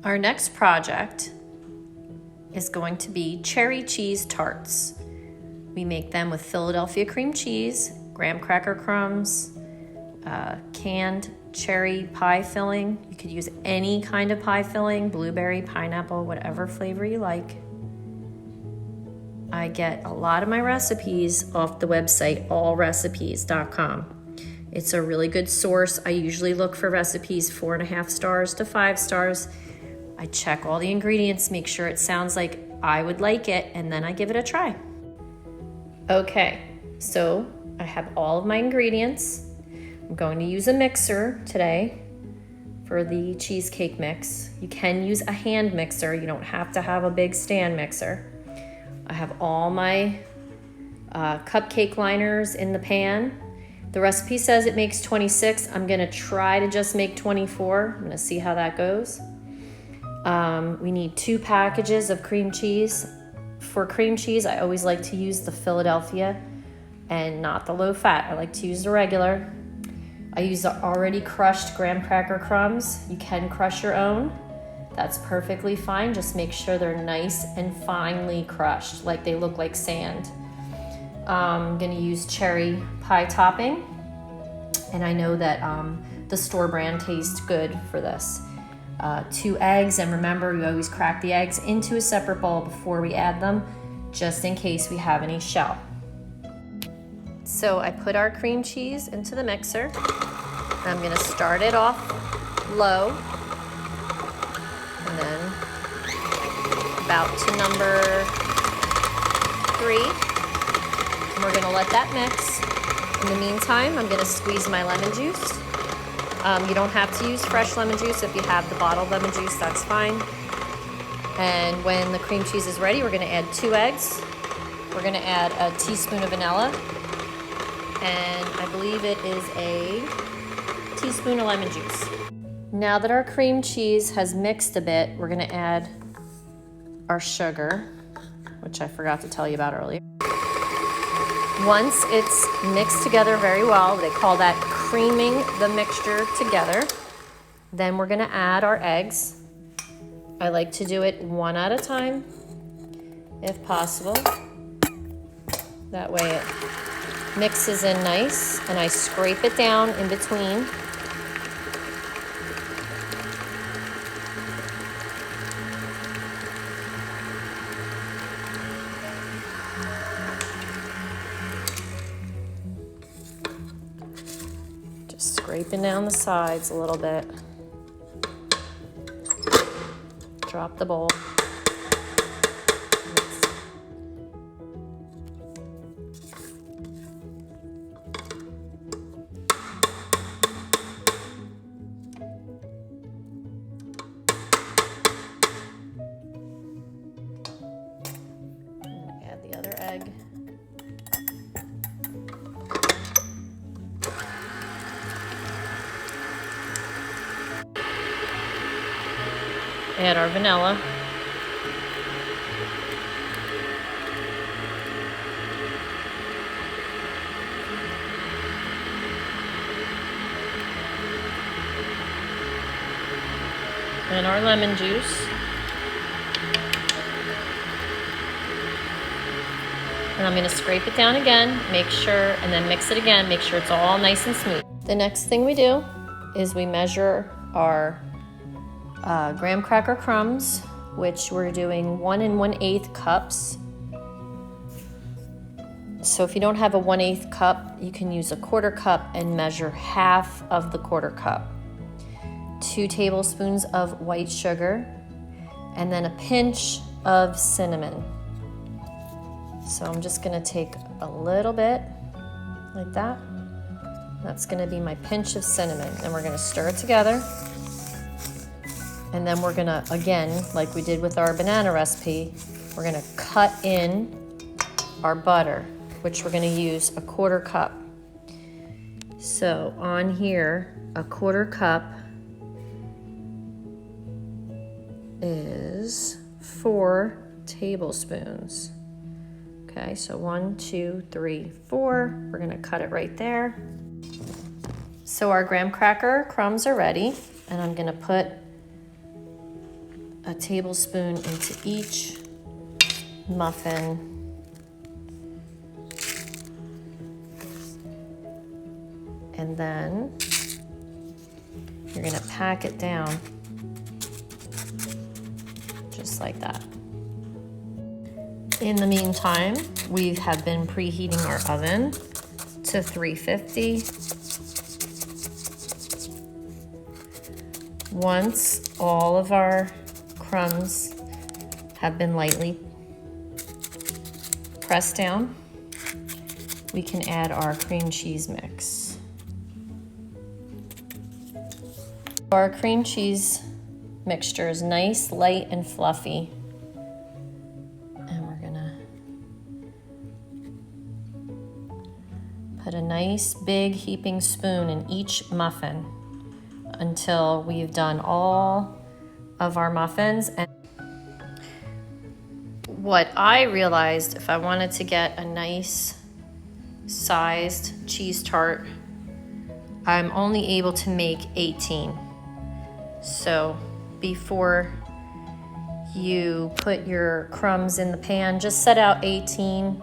Our next project is going to be cherry cheese tarts. We make them with Philadelphia cream cheese, graham cracker crumbs, canned cherry pie filling. You could use any kind of pie filling, blueberry, pineapple, whatever flavor you like. I get a lot of my recipes off the website allrecipes.com. It's a really good source. I usually look for recipes 4.5 stars to 5 stars. I check all the ingredients, make sure it sounds like I would like it, and then I give it a try. Okay, so I have all of my ingredients. I'm going to use a mixer today for the cheesecake mix. You can use a hand mixer. You don't have to have a big stand mixer. I have all my cupcake liners in the pan. The recipe says it makes 26. I'm gonna try to just make 24. I'm gonna see how that goes. We need 2 packages of cream cheese. For cream cheese, I always like to use the Philadelphia and not the low fat. I like to use the regular. I use the already crushed graham cracker crumbs. You can crush your own. That's perfectly fine. Just make sure they're nice and finely crushed, like they look like sand. I'm gonna use cherry pie topping. And I know that the store brand tastes good for this. 2 eggs, and remember, we always crack the eggs into a separate bowl before we add them, just in case we have any shell. So I put our cream cheese into the mixer. I'm gonna start it off low, and then about to number 3. And we're gonna let that mix. In the meantime, I'm gonna squeeze my lemon juice. You don't have to use fresh lemon juice. If you have the bottled lemon juice, that's fine. And when the cream cheese is ready, we're gonna add 2 eggs. We're gonna add a teaspoon of vanilla. And I believe it is a teaspoon of lemon juice. Now that our cream cheese has mixed a bit, we're gonna add our sugar, which I forgot to tell you about earlier. Once it's mixed together very well, they call that creaming the mixture together, then we're gonna add our eggs. I like to do it 1 at a time, if possible. That way it mixes in nice, and I scrape it down in between. Just scraping down the sides a little bit. Drop the bowl. Add the other egg. Add our vanilla. And our lemon juice. And I'm gonna scrape it down again, make sure, and then mix it again, make sure it's all nice and smooth. The next thing we do is we measure our graham cracker crumbs, which we're doing 1 1/8 cups. So if you don't have a 1/8 cup, you can use a 1/4 cup and measure half of the 1/4 cup. 2 tablespoons of white sugar, and then a pinch of cinnamon. So I'm just gonna take a little bit like that. That's gonna be my pinch of cinnamon, and we're gonna stir it together. And then we're gonna, again, like we did with our banana recipe, we're gonna cut in our butter, which we're gonna use a 1/4 cup. So on here, a 1/4 cup is 4 tablespoons. Okay, so 1, 2, 3, 4. We're gonna cut it right there. So our graham cracker crumbs are ready, and I'm gonna put a tablespoon into each muffin. And then you're gonna pack it down just like that. In the meantime, we have been preheating our oven to 350. Once all of our crumbs have been lightly pressed down, we can add our cream cheese mix. Our cream cheese mixture is nice, light, and fluffy. And we're gonna put a nice big heaping spoon in each muffin until we've done all of our muffins. And what I realized, if I wanted to get a nice sized cheese tart, I'm only able to make 18. So before you put your crumbs in the pan, just set out 18,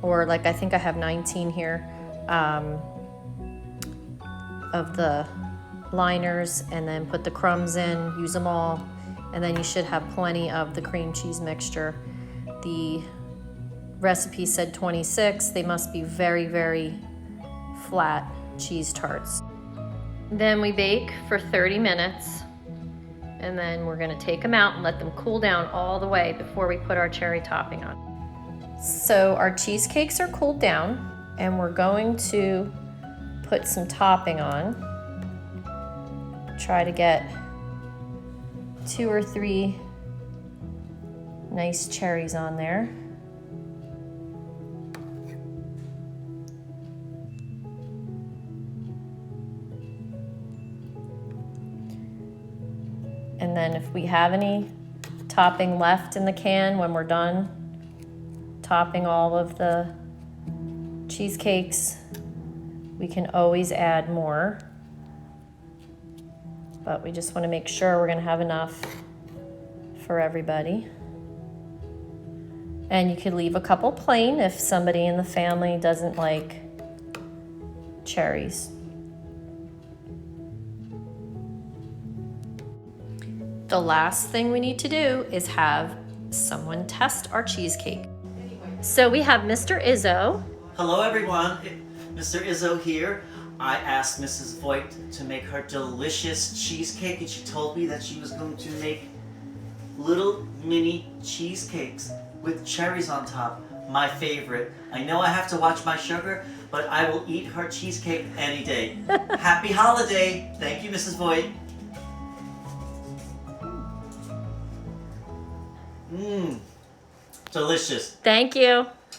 or like I think I have 19 here, of the liners, and then put the crumbs in, use them all, and then you should have plenty of the cream cheese mixture. The recipe said 26. They must be very, very flat cheese tarts. Then we bake for 30 minutes, and then we're gonna take them out and let them cool down all the way before we put our cherry topping on. So our cheesecakes are cooled down, and we're going to put some topping on. Try to get 2 or 3 nice cherries on there. And then if we have any topping left in the can when we're done topping all of the cheesecakes, we can always add more. But we just want to make sure we're going to have enough for everybody. And you could leave a couple plain if somebody in the family doesn't like cherries. The last thing we need to do is have someone test our cheesecake. So we have Mr. Izzo. Hello everyone, Mr. Izzo here. I asked Mrs. Voigt to make her delicious cheesecake, and she told me that she was going to make little mini cheesecakes with cherries on top. My favorite. I know I have to watch my sugar, but I will eat her cheesecake any day. Happy holiday! Thank you, Mrs. Voigt. Delicious. Thank you.